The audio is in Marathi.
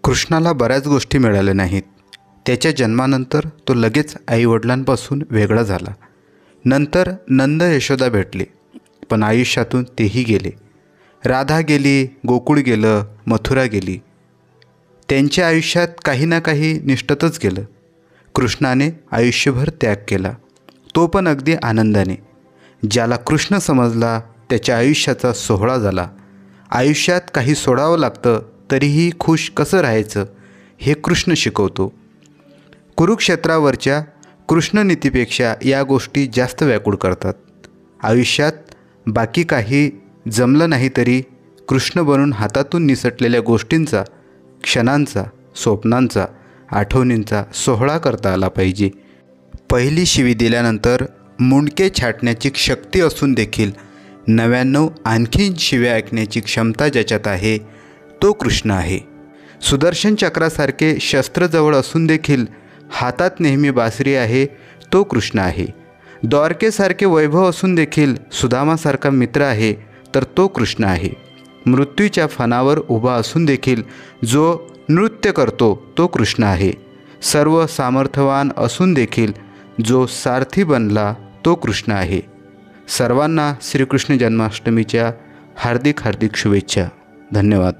कृष्णाला बऱ्याच गोष्टी मिळाल्या नाहीत. त्याच्या जन्मानंतर तो लगेच आईवडिलांपासून वेगळा झाला. नंतर नंद यशोदा भेटले, पण आयुष्यातून तेही गेले. राधा गेली, गोकुळ गेलं, मथुरा गेली. त्यांच्या आयुष्यात काही ना काही निष्ठतच गेलं. कृष्णाने आयुष्यभर त्याग केला, तो पण अगदी आनंदाने. ज्याला कृष्ण समजला त्याच्या आयुष्याचा सोहळा झाला. आयुष्यात काही सोडावं लागतं तरीही खुश कसं राहायचं हे कृष्ण शिकवतो. कुरुक्षेत्रावरच्या कृष्णनीतीपेक्षा या गोष्टी जास्त व्याकुळ करतात. आयुष्यात बाकी काही जमलं नाही तरी कृष्ण बनून हातातून निसटलेल्या गोष्टींचा, क्षणांचा, स्वप्नांचा, आठवणींचा सोहळा करता आला पाहिजे. पहिली शिवी दिल्यानंतर मुंडके छाटण्याची शक्ती असून देखील 99 आणखीन शिव्या ऐकण्याची क्षमता ज्याच्यात आहे तो कृष्ण आहे. सुदर्शन चक्रासारखे शस्त्रजवळ असून देखील हातात नेहमी बासरी आहे तो कृष्ण आहे. द्वारकेसारखे वैभव असून देखील सुदामासारखा मित्र आहे तर तो कृष्ण आहे. मृत्यूच्या फणावर उभा असून देखील जो नृत्य करतो तो कृष्ण आहे. सर्व सामर्थ्यवान असून देखील जो सारथी बनला तो कृष्ण आहे. सर्वांना श्रीकृष्ण जन्माष्टमीच्या हार्दिक शुभेच्छा. धन्यवाद.